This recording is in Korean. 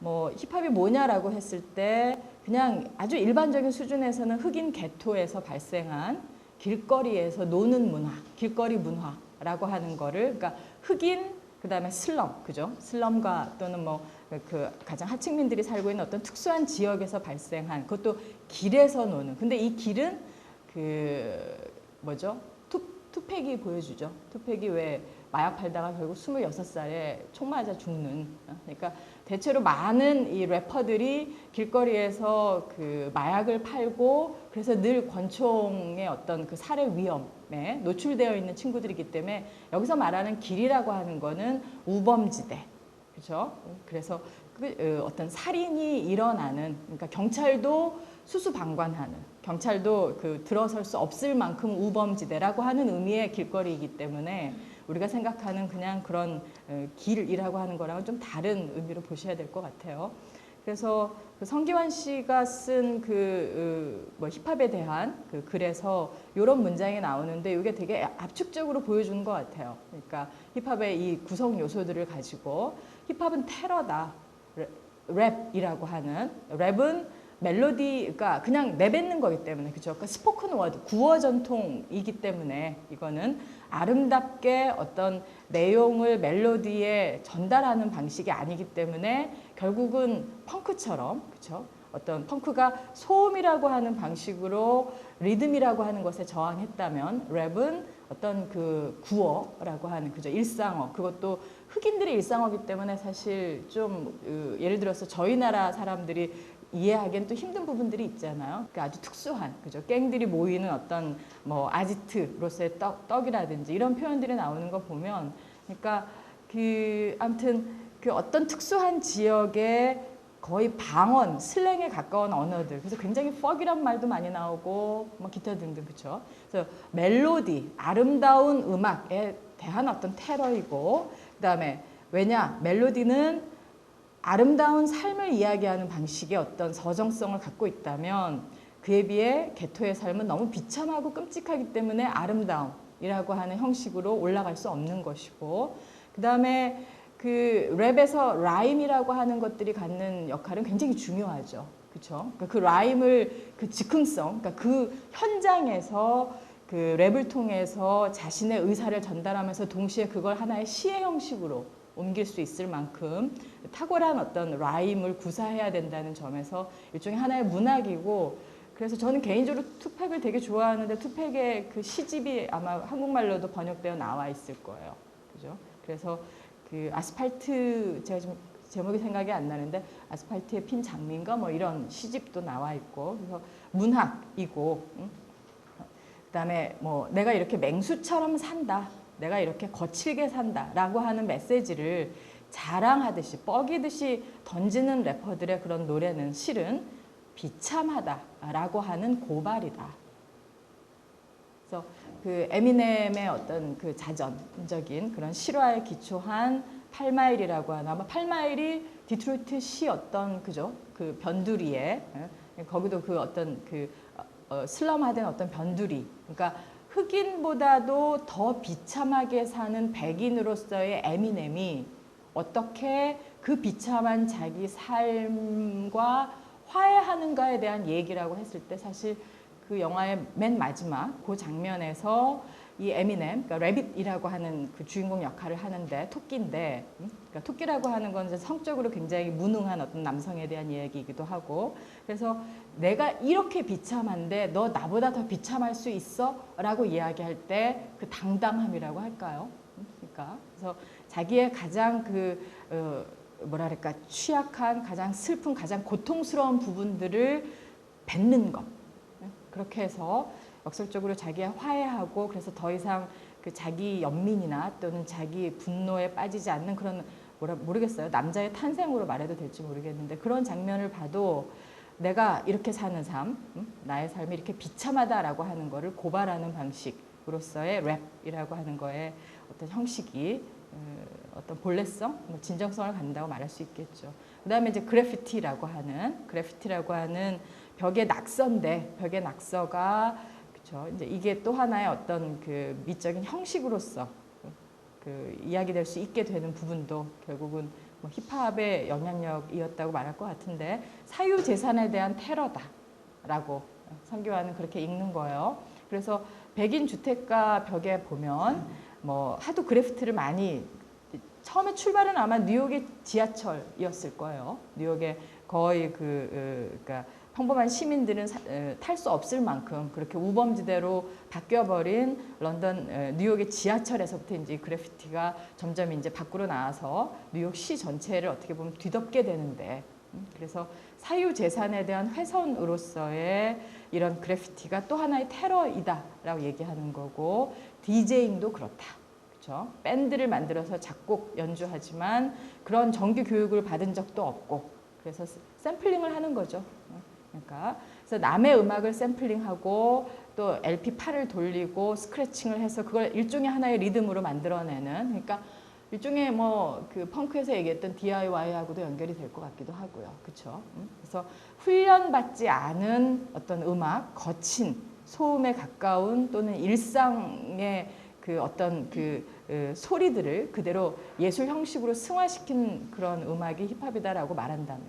뭐 힙합이 뭐냐라고 했을 때 그냥 아주 일반적인 수준에서는 흑인 개토에서 발생한 길거리에서 노는 문화, 길거리 문화라고 하는 거를 그러니까 흑인 그다음에 슬럼, 그죠? 슬럼과 또는 뭐 그 가장 하층민들이 살고 있는 어떤 특수한 지역에서 발생한 그것도 길에서 노는. 근데 이 길은 그 뭐죠? 투팩이 보여주죠. 투팩이 왜 마약 팔다가 결국 26살에 총 맞아 죽는. 그러니까 대체로 많은 이 래퍼들이 길거리에서 그 마약을 팔고 그래서 늘 권총의 어떤 그 살해 위험에 노출되어 있는 친구들이기 때문에 여기서 말하는 길이라고 하는 거는 우범지대. 그렇죠? 그래서 그 어떤 살인이 일어나는 그러니까 경찰도 수수방관하는 경찰도 그 들어설 수 없을 만큼 우범지대라고 하는 의미의 길거리이기 때문에 우리가 생각하는 그냥 그런 길이라고 하는 거랑은 좀 다른 의미로 보셔야 될 것 같아요. 그래서 그 성기환 씨가 쓴 그 뭐 힙합에 대한 그 글에서 이런 문장이 나오는데 이게 되게 압축적으로 보여주는 것 같아요. 그러니까 힙합의 이 구성 요소들을 가지고 힙합은 테러다. 랩이라고 하는 랩은 멜로디가 그냥 내뱉는 거기 때문에 그죠? 그러니까 스포큰 워드, 구어 전통이기 때문에 이거는 아름답게 어떤 내용을 멜로디에 전달하는 방식이 아니기 때문에 결국은 펑크처럼 그죠? 어떤 펑크가 소음이라고 하는 방식으로 리듬이라고 하는 것에 저항했다면 랩은 어떤 그 구어라고 하는 그죠? 일상어 그것도 흑인들의 일상어기 때문에 사실 좀 예를 들어서 저희 나라 사람들이 이해하기엔 또 힘든 부분들이 있잖아요. 그러니까 아주 특수한 그죠? 갱들이 모이는 어떤 뭐 아지트로서의 떡이라든지 이런 표현들이 나오는 거 보면 그러니까 그 아무튼 그 어떤 특수한 지역의 거의 방언, 슬랭에 가까운 언어들. 그래서 굉장히 퍽이란 말도 많이 나오고 뭐 기타 등등 그렇죠. 그래서 멜로디, 아름다운 음악에 대한 어떤 테러이고 그다음에 왜냐 멜로디는 아름다운 삶을 이야기하는 방식의 어떤 서정성을 갖고 있다면 그에 비해 개토의 삶은 너무 비참하고 끔찍하기 때문에 아름다움이라고 하는 형식으로 올라갈 수 없는 것이고 그다음에 그 랩에서 라임이라고 하는 것들이 갖는 역할은 굉장히 중요하죠. 그렇죠? 그러니까 그 라임을 그 즉흥성, 그러니까 그 현장에서 그 랩을 통해서 자신의 의사를 전달하면서 동시에 그걸 하나의 시의 형식으로 옮길 수 있을 만큼 탁월한 어떤 라임을 구사해야 된다는 점에서 일종의 하나의 문학이고 그래서 저는 개인적으로 투팩을 되게 좋아하는데 투팩의 그 시집이 아마 한국말로도 번역되어 나와 있을 거예요. 그죠? 그래서 그 아스팔트 제가 지금 제목이 생각이 안 나는데 아스팔트에 핀 장미인가 뭐 이런 시집도 나와 있고 그래서 문학이고 그다음에 뭐 내가 이렇게 맹수처럼 산다. 내가 이렇게 거칠게 산다라고 하는 메시지를 자랑하듯이 뻐기듯이 던지는 래퍼들의 그런 노래는 실은 비참하다라고 하는 고발이다. 그래서 그 에미넴의 어떤 그 자전적인 그런 실화에 기초한 8마일이라고 하나 아마 8마일이 디트로이트 시 어떤 그죠? 그 변두리에 거기도 그 어떤 그 슬럼화된 어떤 변두리 그러니까 흑인보다도 더 비참하게 사는 백인으로서의 에미넴이 어떻게 그 비참한 자기 삶과 화해하는가에 대한 얘기라고 했을 때 사실 그 영화의 맨 마지막 그 장면에서 이 에미넴, 그러니까 래빗이라고 하는 그 주인공 역할을 하는데 토끼인데, 그러니까 토끼라고 하는 건 이제 성적으로 굉장히 무능한 어떤 남성에 대한 이야기이기도 하고, 그래서 내가 이렇게 비참한데 너 나보다 더 비참할 수 있어?라고 이야기할 때 그 당당함이라고 할까요? 그러니까 그래서 자기의 가장 그 뭐랄까 취약한, 가장 슬픈, 가장 고통스러운 부분들을 뱉는 것. 그렇게 해서 역설적으로 자기와 화해하고 그래서 더 이상 그 자기 연민이나 또는 자기 분노에 빠지지 않는 그런 모르겠어요. 남자의 탄생으로 말해도 될지 모르겠는데 그런 장면을 봐도 내가 이렇게 사는 삶, 나의 삶이 이렇게 비참하다라고 하는 거를 고발하는 방식으로서의 랩이라고 하는 거에 어떤 형식이 어떤 본래성, 진정성을 갖는다고 말할 수 있겠죠. 그다음에 이제 그래피티라고 하는 벽의 낙서인데 벽의 낙서가 그렇죠. 이제 이게 또 하나의 어떤 그 미적인 형식으로서 그 이야기될 수 있게 되는 부분도 결국은 뭐 힙합의 영향력이었다고 말할 것 같은데 사유재산에 대한 테러다라고 선교화는 그렇게 읽는 거예요. 그래서 백인 주택가 벽에 보면 뭐 하도 그래피티를 많이 처음에 출발은 아마 뉴욕의 지하철이었을 거예요. 뉴욕의 거의 그러니까 평범한 시민들은 탈 수 없을 만큼 그렇게 우범지대로 바뀌어버린 런던 뉴욕의 지하철에서부터 이제 그래피티가 점점 이제 밖으로 나와서 뉴욕시 전체를 어떻게 보면 뒤덮게 되는데 그래서 사유재산에 대한 훼손으로서의 이런 그래피티가 또 하나의 테러이다라고 얘기하는 거고 디제잉도 그렇다. 그렇죠? 밴드를 만들어서 작곡 연주하지만 그런 정규 교육을 받은 적도 없고 그래서 샘플링을 하는 거죠. 그러니까 그래서 남의 음악을 샘플링하고 또 LP8을 돌리고 스크래칭을 해서 그걸 일종의 하나의 리듬으로 만들어내는 그러니까 일종의 뭐 그 펑크에서 얘기했던 DIY하고도 연결이 될 것 같기도 하고요. 그렇죠? 그래서 훈련받지 않은 어떤 음악, 거친 소음에 가까운 또는 일상의 그 어떤 그 소리들을 그대로 예술 형식으로 승화시킨 그런 음악이 힙합이다라고 말한다면